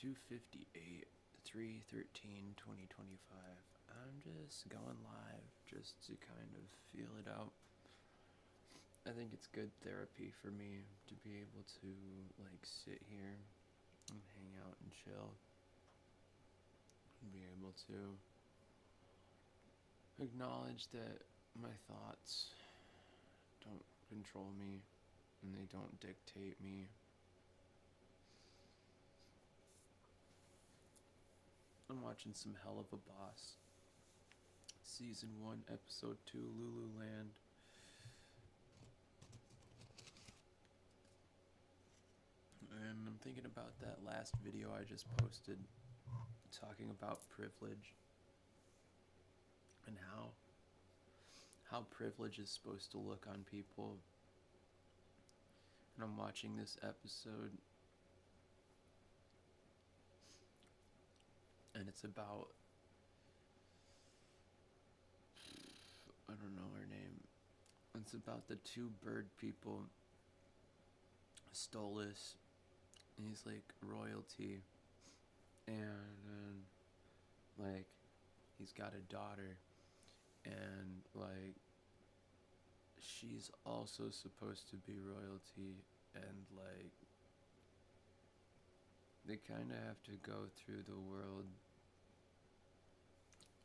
2:58, 3/13/2025. I'm just going live just to kind of feel it out. I think it's good therapy for me to be able to like sit here and hang out and chill and be able to acknowledge that my thoughts don't control me and they don't dictate me. I'm watching some Hell of a Boss. Season 1, Episode 2, Lululand. And I'm thinking about that last video I just posted talking about privilege and how privilege is supposed to look on people. And I'm watching this episode and it's about, I don't know her name. It's about the two bird people. Stolas, he's like royalty, and like he's got a daughter, and like she's also supposed to be royalty, and like they kind of have to go through the world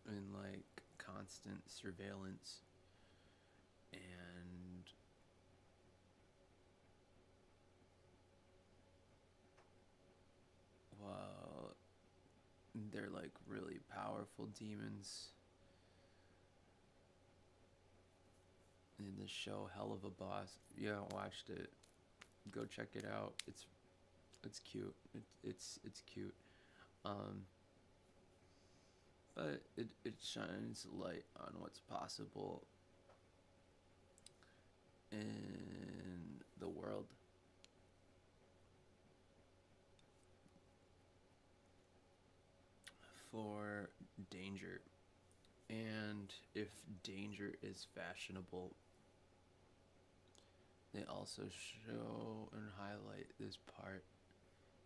in like constant surveillance, and while they're like really powerful demons in the show Hell of a Boss. If you haven't watched it, go check it out. It's cute. It's cute. But it shines light on what's possible in the world. For danger. And if danger is fashionable, they also show and highlight this part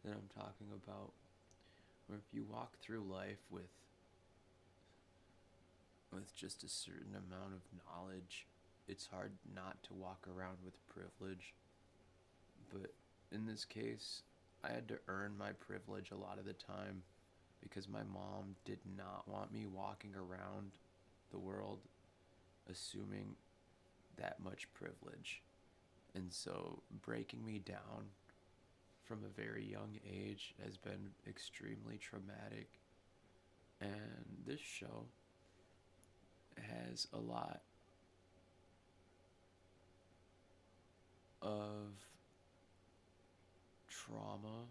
that I'm talking about, where if you walk through life with just a certain amount of knowledge, it's hard not to walk around with privilege. But in this case, I had to earn my privilege a lot of the time because my mom did not want me walking around the world assuming that much privilege. And so breaking me down from a very young age has been extremely traumatic. And this show has a lot of trauma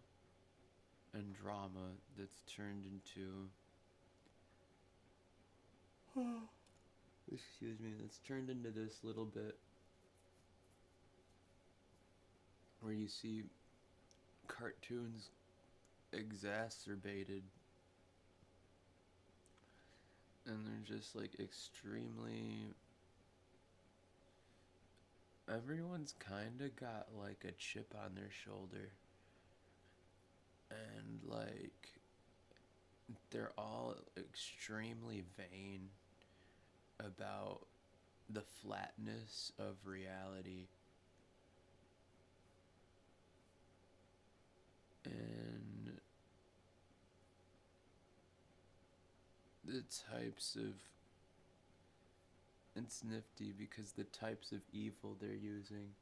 and drama that's turned into that's turned into this little bit where you see cartoons exacerbated, and they're just like extremely, everyone's kind of got like a chip on their shoulder, and like they're all extremely vain about the flatness of reality and the types of, it's nifty because the types of evil they're using,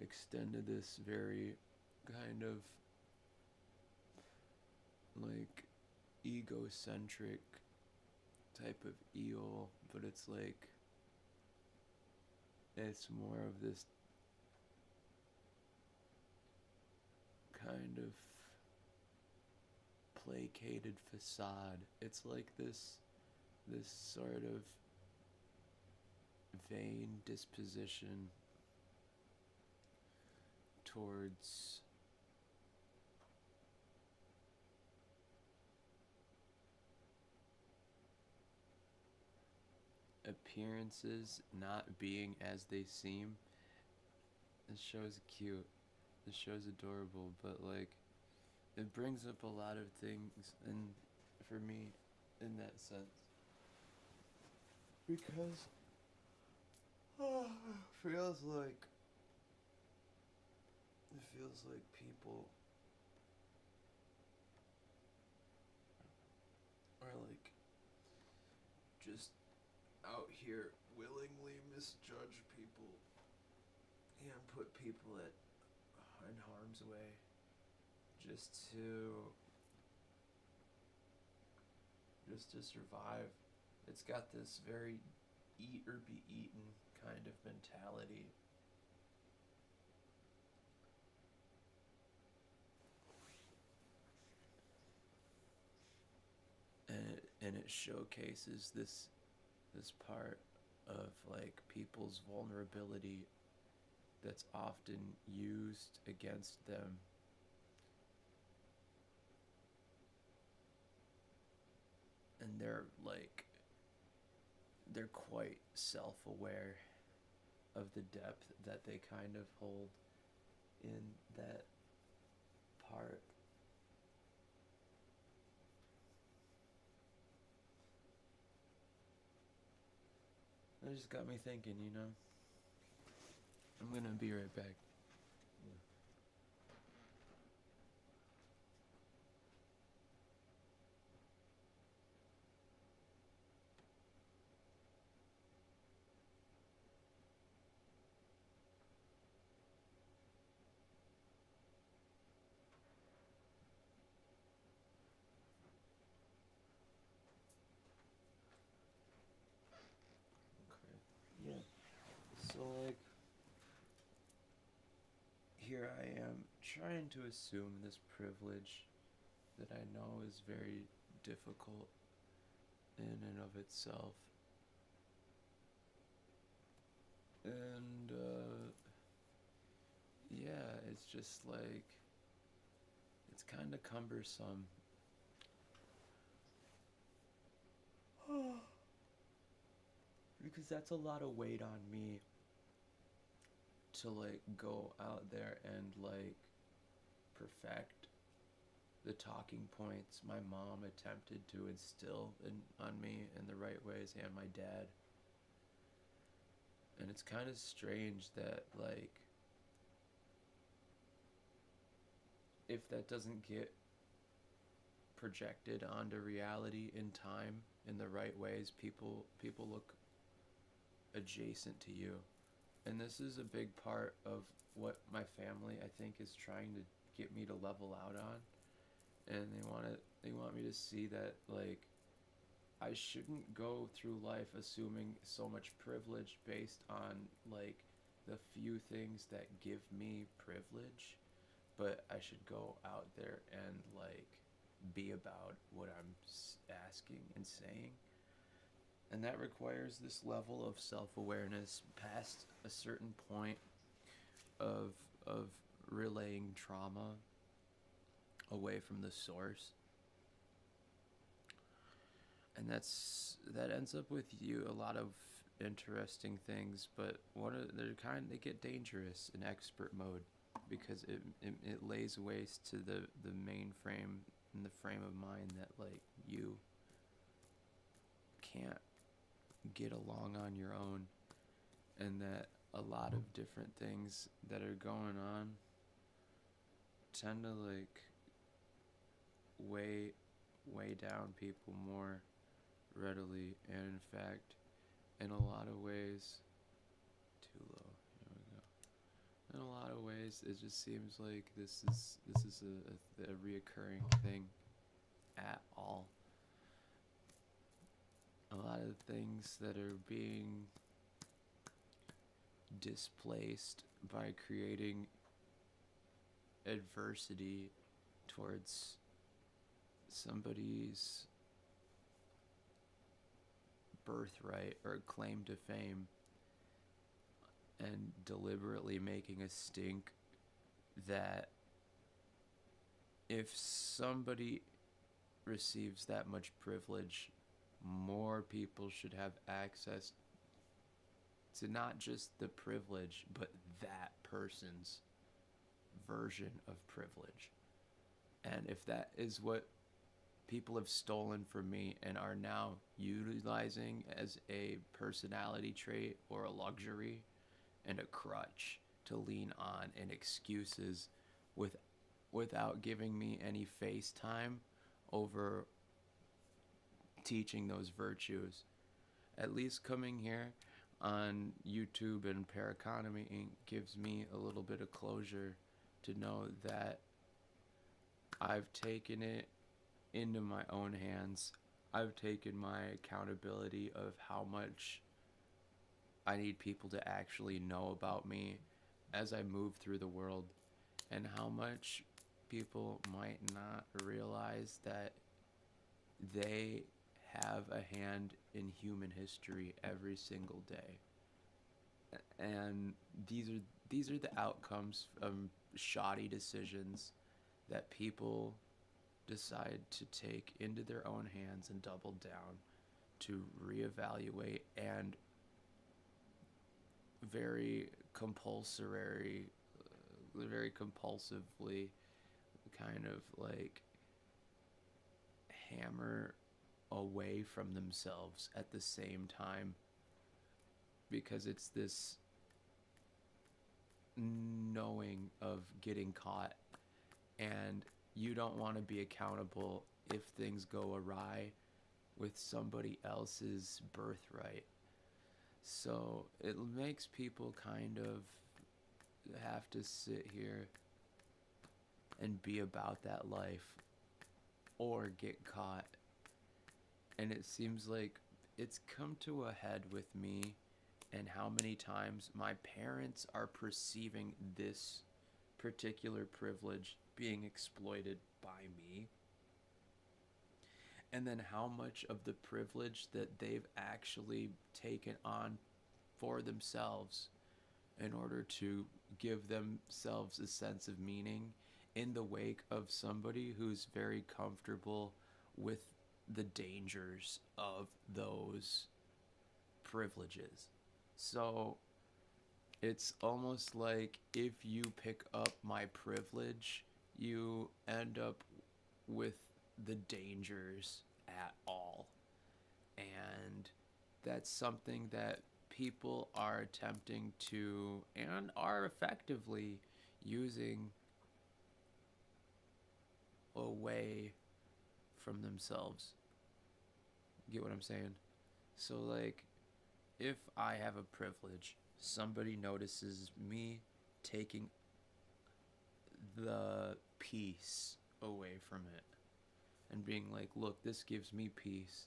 extend to this very kind of like egocentric type of evil, but it's like it's more of this kind of placated facade. It's like this sort of vain disposition towards appearances not being as they seem. This show is cute. the show's adorable, but like it brings up a lot of things, and for me, in that sense, because feels like it feels like people are like just out here willingly misjudge people and put people at in harm's way just to survive. It's got this very eat or be eaten kind of mentality. And it showcases this part of like people's vulnerability that's often used against them. And they're quite self-aware of the depth that they kind of hold in that part. That just got me thinking, you know. I'm gonna be right back. Yeah. Okay. Yeah. So like here I am trying to assume this privilege that I know is very difficult in and of itself. And yeah, it's just like it's kind of cumbersome. Because that's a lot of weight on me to like go out there and like perfect the talking points my mom attempted to instill on me in the right ways, and my dad. And it's kind of strange that like if that doesn't get projected onto reality in time in the right ways, people look adjacent to you. And this is a big part of what my family I think is trying to get me to level out on. And they want me to see that like I shouldn't go through life assuming so much privilege based on like the few things that give me privilege, but I should go out there and like be about what I'm asking and saying. And that requires this level of self-awareness past a certain point of of relaying trauma away from the source. And that ends up with you a lot of interesting things, but they get dangerous in expert mode because it lays waste to the mainframe and the frame of mind that like you can't get along on your own, and that a lot of different things that are going on tend to like weigh down people more readily, and in fact in a lot of ways too low. Here we go. In a lot of ways it just seems like this is a reoccurring thing at all. A lot of things that are being displaced by creating adversity towards somebody's birthright or claim to fame, and deliberately making a stink that if somebody receives that much privilege, more people should have access to not just the privilege, but that person's version of privilege. And if that is what people have stolen from me and are now utilizing as a personality trait or a luxury and a crutch to lean on and excuses with without giving me any face time over teaching those virtues. At least coming here on YouTube and PARACONOMY Inc. gives me a little bit of closure to know that I've taken it into my own hands. I've taken my accountability of how much I need people to actually know about me as I move through the world, and how much people might not realize that they have a hand in human history every single day. And these are the outcomes of shoddy decisions that people decide to take into their own hands and double down to reevaluate and very very compulsively kind of like hammer away from themselves at the same time, because it's this knowing of getting caught, and you don't want to be accountable if things go awry with somebody else's birthright. So it makes people kind of have to sit here and be about that life or get caught. And it seems like it's come to a head with me and how many times my parents are perceiving this particular privilege being exploited by me, and then how much of the privilege that they've actually taken on for themselves in order to give themselves a sense of meaning in the wake of somebody who's very comfortable with the dangers of those privileges. So it's almost like if you pick up my privilege, you end up with the dangers at all. And that's something that people are attempting to and are effectively using away from themselves. Get what I'm saying? So, like, if I have a privilege, somebody notices me taking the peace away from it and being like, look, this gives me peace.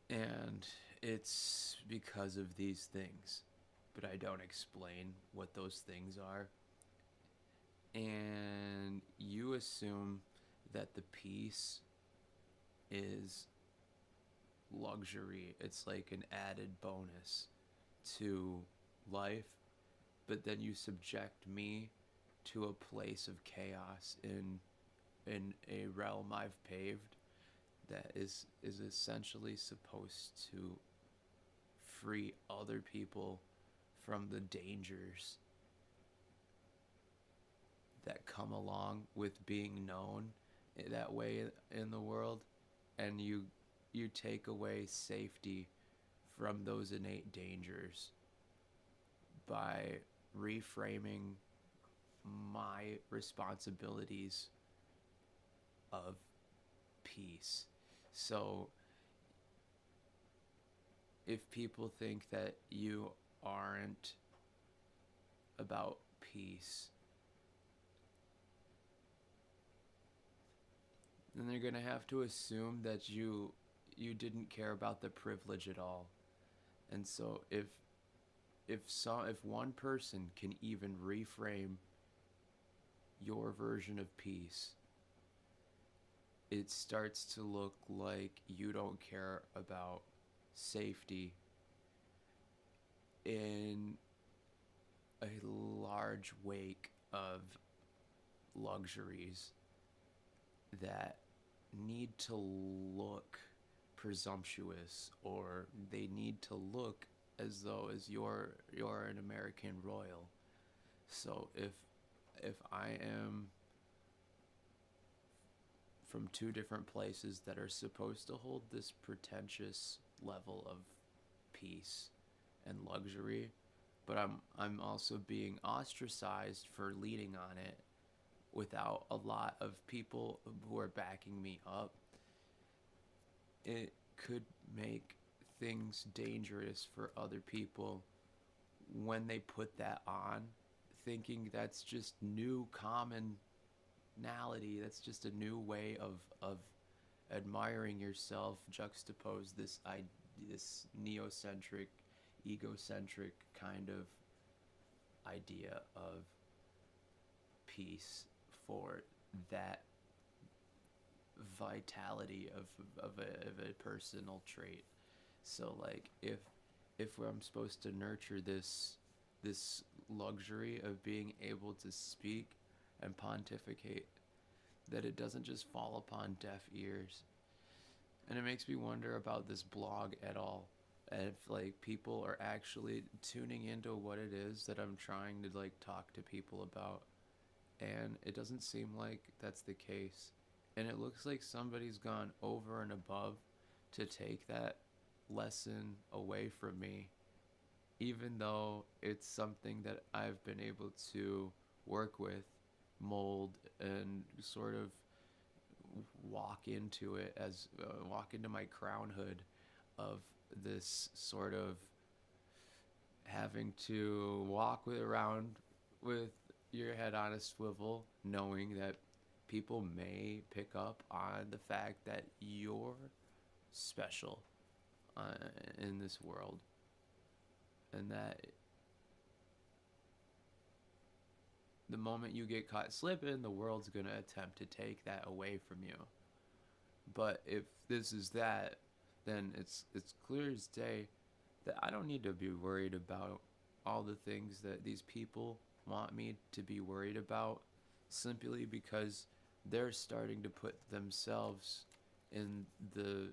And it's because of these things, but I don't explain what those things are. And you assume that the peace is luxury. It's like an added bonus to life, but then you subject me to a place of chaos in a realm I've paved that is essentially supposed to free other people from the dangers that come along with being known that way in the world, and you take away safety from those innate dangers by reframing my responsibilities of peace. So if people think that you aren't about peace, then they're going to have to assume that you didn't care about the privilege at all. And so if one person can even reframe your version of peace, it starts to look like you don't care about safety in a large wake of luxuries that need to look presumptuous, or they need to look as though as you're an American royal. So if if I am from two different places that are supposed to hold this pretentious level of peace and luxury, but I'm also being ostracized for leading on it without a lot of people who are backing me up, it could make things dangerous for other people when they put that on, thinking that's just new commonality, that's just a new way of admiring yourself, juxtapose this neocentric, egocentric kind of idea of peace for that vitality of a personal trait. So like if I'm supposed to nurture this luxury of being able to speak and pontificate, that it doesn't just fall upon deaf ears. And it makes me wonder about this blog at all. If like people are actually tuning into what it is that I'm trying to like talk to people about. And it doesn't seem like that's the case. And it looks like somebody's gone over and above to take that lesson away from me, even though it's something that I've been able to work with, mold, and sort of walk into it as walk into my crownhood of this sort of having to walk around with your head on a swivel, knowing that people may pick up on the fact that you're special in this world, and that the moment you get caught slipping, the world's going to attempt to take that away from you. But if this is that, then it's clear as day that I don't need to be worried about all the things that these people want me to be worried about, simply because they're starting to put themselves in the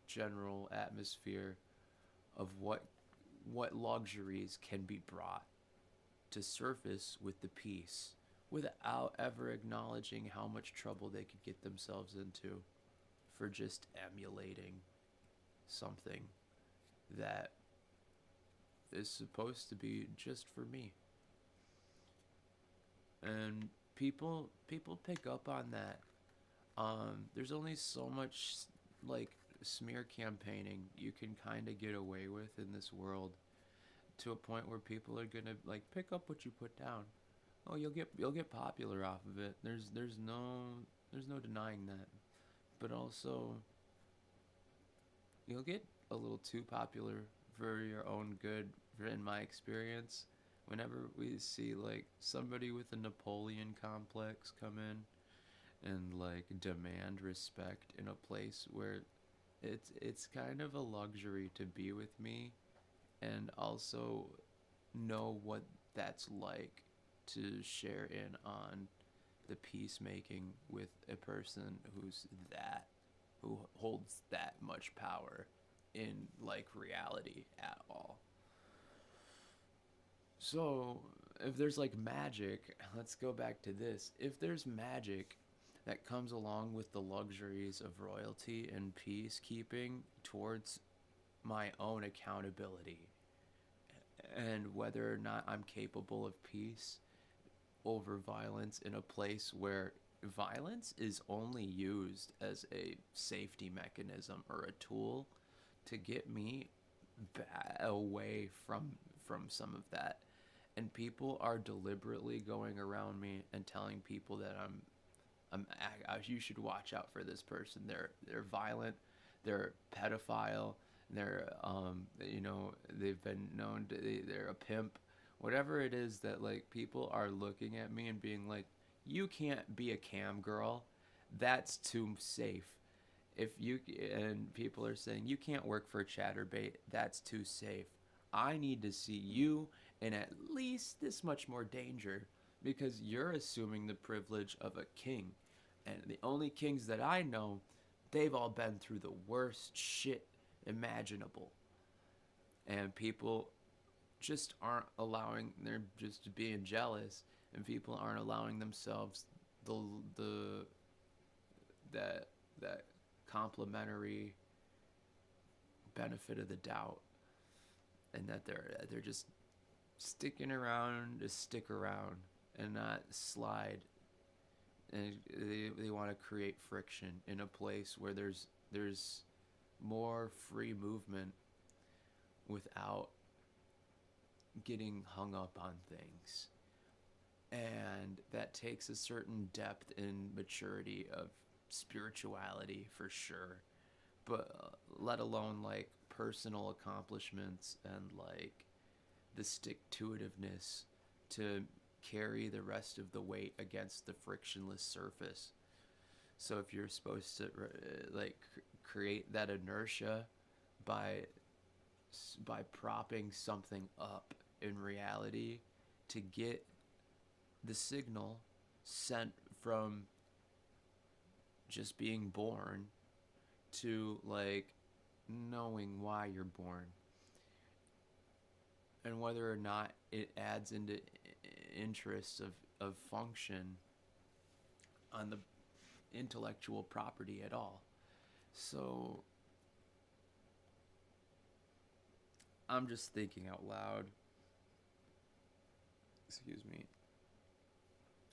general atmosphere of what luxuries can be brought to surface with the peace without ever acknowledging how much trouble they could get themselves into for just emulating something that is supposed to be just for me. And people pick up on that. There's only so much like smear campaigning you can kind of get away with in this world, to a point where people are gonna like pick up what you put down. Oh, you'll get popular off of it. There's no denying that. But also, you'll get a little too popular for your own good. In my experience, whenever we see like somebody with a Napoleon complex come in and like demand respect in a place where it's kind of a luxury to be with me, and also know what that's like to share in on the peacemaking with a person who holds that much power in like reality at all. So if there's like magic, let's go back to this. If there's magic that comes along with the luxuries of royalty and peacekeeping towards my own accountability, and whether or not I'm capable of peace over violence in a place where violence is only used as a safety mechanism or a tool to get me away from some of that, and people are deliberately going around me and telling people that you should watch out for this person. They're violent, they're pedophile, they're they've been known to, they're a pimp, whatever it is, that like people are looking at me and being like, you can't be a cam girl, that's too safe. If you And people are saying you can't work for Chatterbait, that's too safe. I need to see you in at least this much more danger, because you're assuming the privilege of a king, and the only kings that I know, they've all been through the worst shit imaginable. And people just aren't allowing, they're just being jealous and people aren't allowing themselves the the that that complimentary benefit of the doubt, and that they're just sticking around to stick around and not slide, and they want to create friction in a place where there's more free movement without getting hung up on things. And that takes a certain depth and maturity of spirituality for sure, but let alone like personal accomplishments and like the stick to itiveness to carry the rest of the weight against the frictionless surface. So if you're supposed to like create that inertia by propping something up in reality to get the signal sent from just being born to like knowing why you're born, and whether or not it adds into interests of function on the intellectual property at all. So I'm just thinking out loud. Excuse me.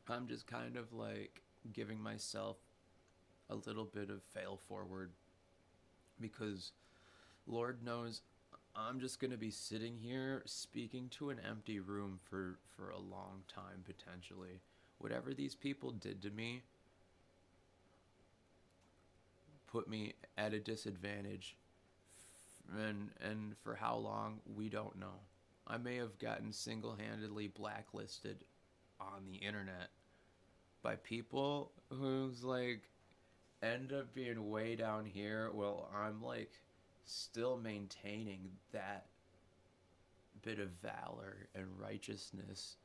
I'm just kind of like giving myself a little bit of fail forward, because Lord knows I'm just going to be sitting here speaking to an empty room for a long time potentially. Whatever these people did to me put me at a disadvantage, and for how long, we don't know. I may have gotten single-handedly blacklisted on the internet by people who's like end up being way down here while I'm like still maintaining that bit of valor and righteousness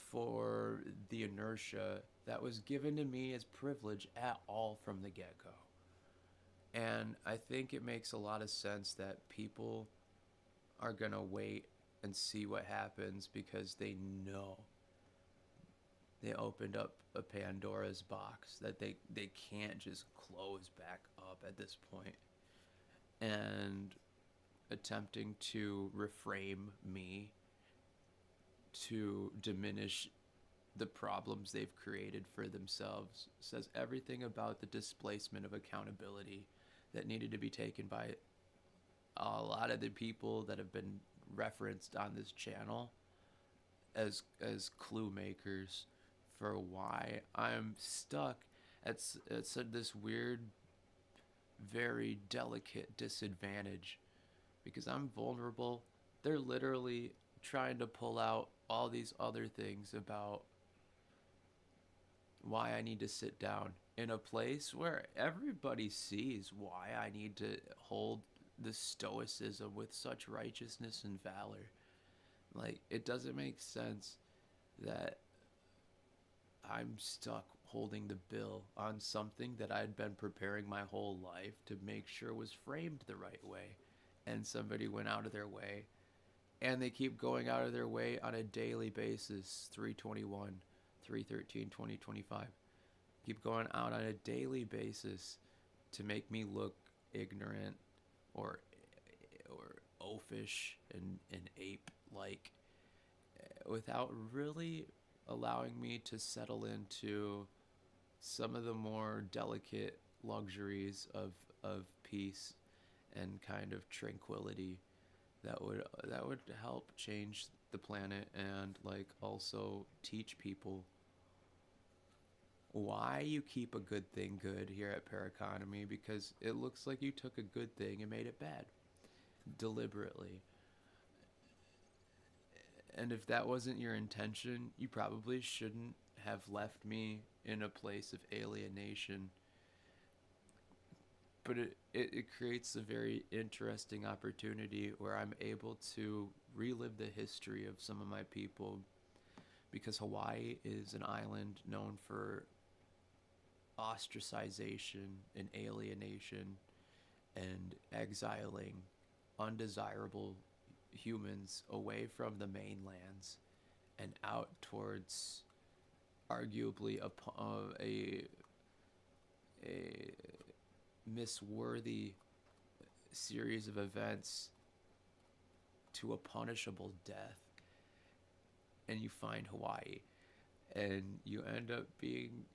for the inertia that was given to me as privilege at all from the get-go. And I think it makes a lot of sense that people are going to wait and see what happens, because they know they opened up a Pandora's box that they can't just close back up at this point. And attempting to reframe me to diminish the problems they've created for themselves says everything about the displacement of accountability that needed to be taken by a lot of the people that have been referenced on this channel as clue makers for why I'm stuck at this weird, very delicate disadvantage, because I'm vulnerable. They're literally trying to pull out all these other things about why I need to sit down in a place where everybody sees why I need to hold the stoicism with such righteousness and valor. Like, it doesn't make sense that I'm stuck holding the bill on something that I'd been preparing my whole life to make sure was framed the right way. And somebody went out of their way. And they keep going out of their way on a daily basis. 321, 313, 2025. Keep going out on a daily basis to make me look ignorant or oafish and ape-like, without really allowing me to settle into some of the more delicate luxuries of peace and kind of tranquility that would help change the planet, and like also teach people why you keep a good thing good here at Paraconomy, because it looks like you took a good thing and made it bad deliberately. And if that wasn't your intention, you probably shouldn't have left me in a place of alienation. But it creates a very interesting opportunity where I'm able to relive the history of some of my people, because Hawaii is an island known for ostracization and alienation and exiling undesirable humans away from the mainlands and out towards arguably a misworthy series of events to a punishable death, and you find Hawaii, and you end up being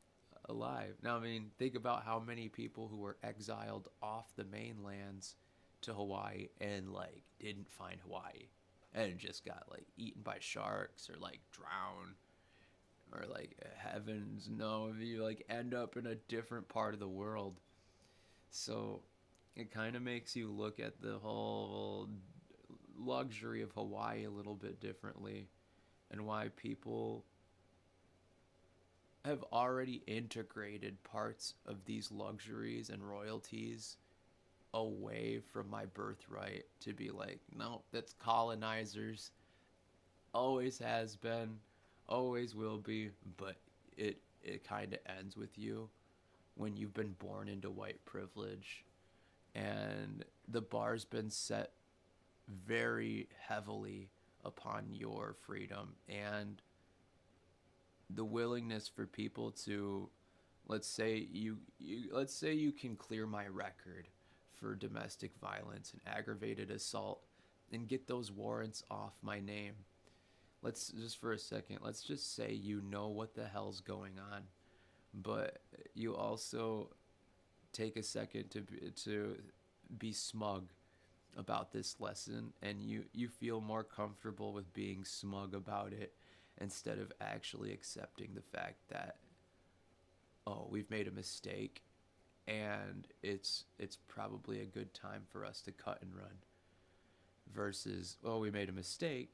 alive. Now, I mean, think about how many people who were exiled off the mainlands to Hawaii and like didn't find Hawaii and just got like eaten by sharks or like drowned or like heavens no, if you like end up in a different part of the world. So it kind of makes you look at the whole luxury of Hawaii a little bit differently, and why people have already integrated parts of these luxuries and royalties away from my birthright to be like, no, that's colonizers. Always has been, always will be, but it kind of ends with you when you've been born into white privilege and the bar's been set very heavily upon your freedom and the willingness for people to, let's say you can clear my record for domestic violence and aggravated assault and get those warrants off my name. Let's just for a second, let's just say you know what the hell's going on, but you also take a second to be smug about this lesson, and you feel more comfortable with being smug about it instead of actually accepting the fact that, oh, we've made a mistake and it's probably a good time for us to cut and run, versus, oh, we made a mistake,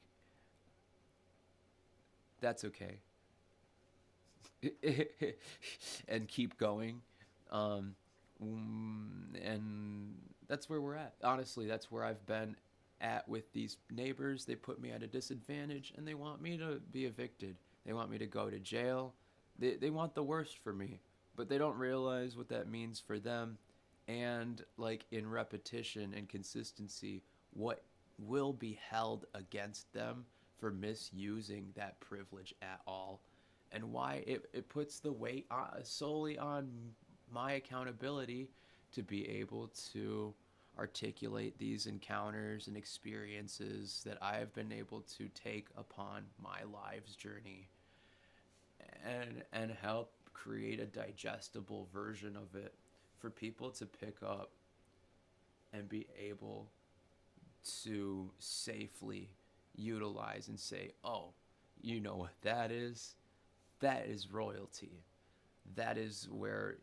that's okay. And keep going. um and that's where we're at. Honestly, that's where I've been at with these neighbors. They put me at a disadvantage and they want me to be evicted. They want me to go to jail. They want the worst for me, but they don't realize what that means for them. And like in repetition and consistency, what will be held against them for misusing that privilege at all, and why it puts the weight solely on my accountability to be able to articulate these encounters and experiences that I have been able to take upon my life's journey, and help create a digestible version of it for people to pick up and be able to safely utilize and say, oh, you know what that is? That is royalty. That is where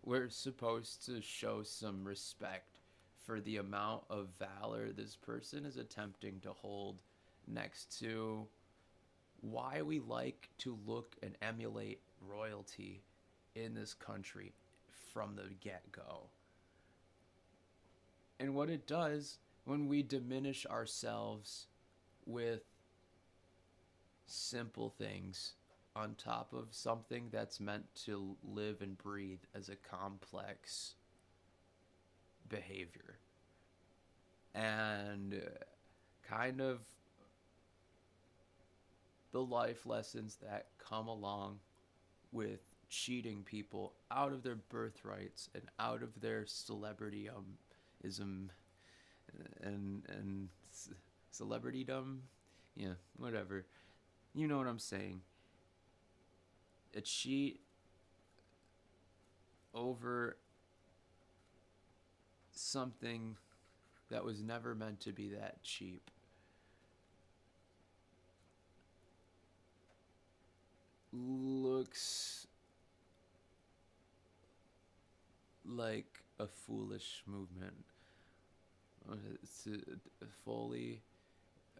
we're supposed to show some respect for the amount of valor this person is attempting to hold next to why we like to look and emulate royalty in this country from the get-go. And what it does when we diminish ourselves with simple things on top of something that's meant to live and breathe as a complex behavior. And kind of the life lessons that come along with cheating people out of their birthrights and out of their celebrityism and celebritydom, yeah, whatever. You know what I'm saying. A cheat over something that was never meant to be that cheap looks like a foolish movement. It's a folly.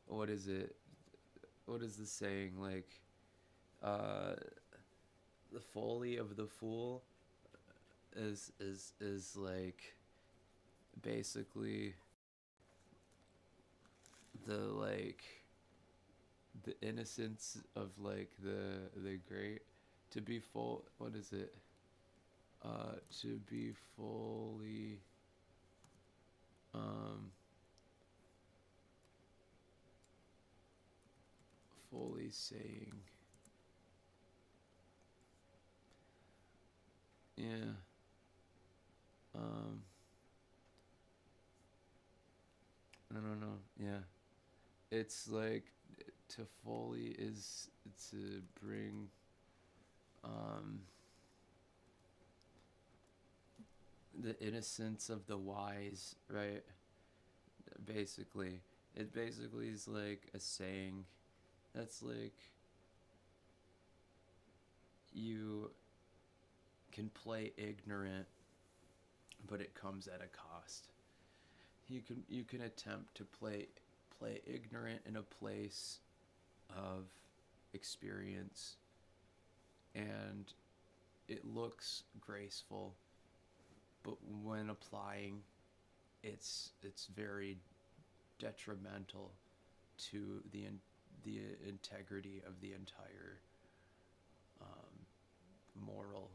What is it? What is the saying? Like, the folly of the fool is like basically the like the innocence of like the great, to be full, what is it, to be fully fully saying Yeah. Um, I don't know. Yeah. It's like to fully is to bring um the innocence of the wise, right? Basically, it basically is like a saying that's like you can play ignorant, but it comes at a cost. You can attempt to play ignorant in a place of experience, and it looks graceful, but when applying, it's very detrimental to the integrity of the entire moral,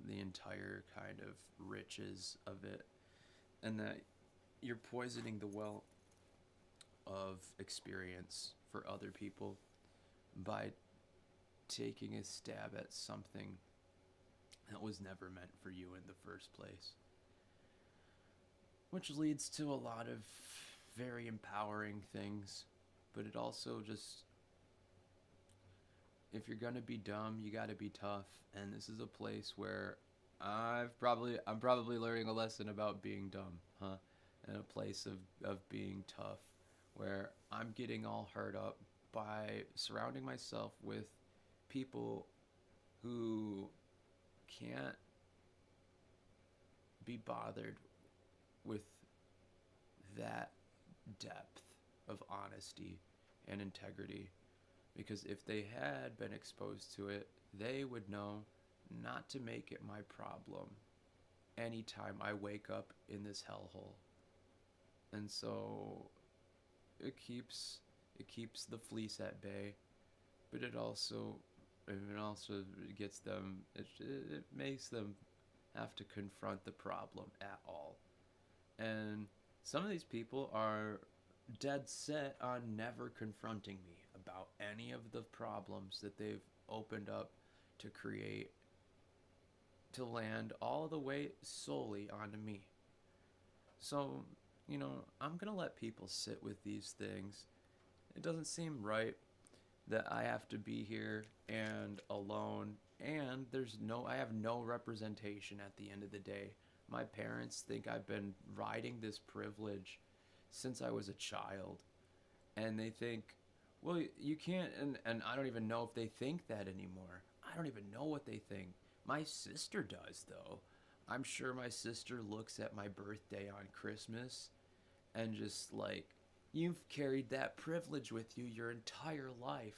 the entire kind of riches of it, and that you're poisoning the well of experience for other people by taking a stab at something that was never meant for you in the first place. Which leads to a lot of very empowering things, but it also just, if you're gonna be dumb, you gotta be tough, and this is a place where I'm probably learning a lesson about being dumb, huh? In a place of being tough, where I'm getting all hurt up by surrounding myself with people who can't be bothered with that depth of honesty and integrity. Because if they had been exposed to it, they would know not to make it my problem anytime I wake up in this hellhole. And so it keeps the fleece at bay, but it also gets them, it makes them have to confront the problem at all. And some of these people are dead set on never confronting me about any of the problems that they've opened up to create, to land all the weight solely onto me. So, I'm going to let people sit with these things. It doesn't seem right that I have to be here and alone, and I have no representation at the end of the day. My parents think I've been riding this privilege since I was a child, and they think, well, you can't, and I don't even know if they think that anymore. I don't even know what they think. My sister does, though. I'm sure my sister looks at my birthday on Christmas and just like, you've carried that privilege with you your entire life.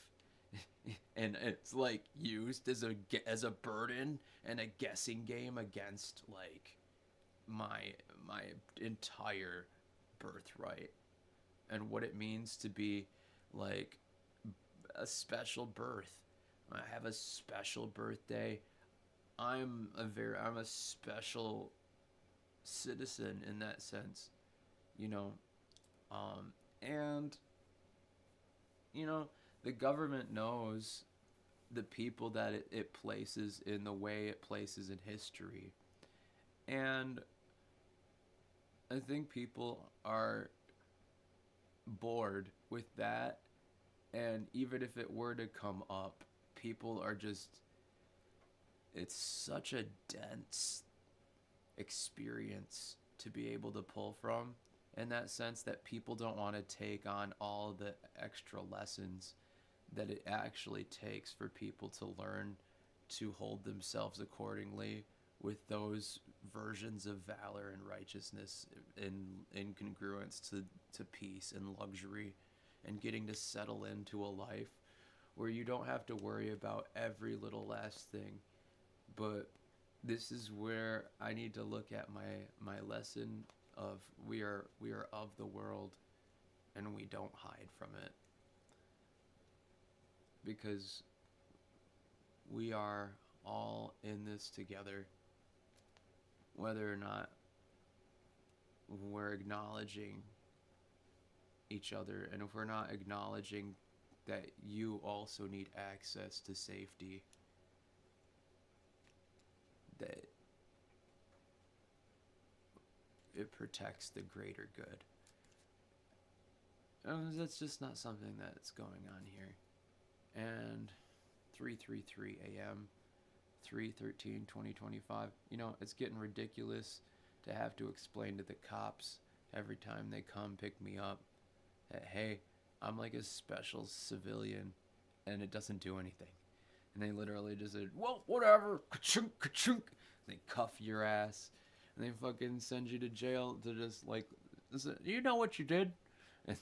And it's like used as a burden and a guessing game against like my entire birthright and what it means to be like a special birth. I have a special birthday. I'm a special citizen in that sense, you know. And the government knows the people that it places in the way it places in history. And I think people are bored with that. And even if it were to come up, people are just, it's such a dense experience to be able to pull from, in that sense that people don't want to take on all the extra lessons that it actually takes for people to learn to hold themselves accordingly with those versions of valor and righteousness in congruence to peace and luxury and getting to settle into a life where you don't have to worry about every little last thing. But this is where I need to look at my lesson of we are of the world and we don't hide from it, because we are all in this together, whether or not we're acknowledging each other, and if we're not acknowledging that you also need access to safety, that it protects the greater good. That's just not something that's going on here. And 3:33 a.m. 3/13/2025. You know, it's getting ridiculous to have to explain to the cops every time they come pick me up that, hey, I'm like a special civilian and it doesn't do anything. And they literally just said, well, whatever, ka-chunk, ka-chunk. They cuff your ass and they fucking send you to jail to just like, you know what you did? And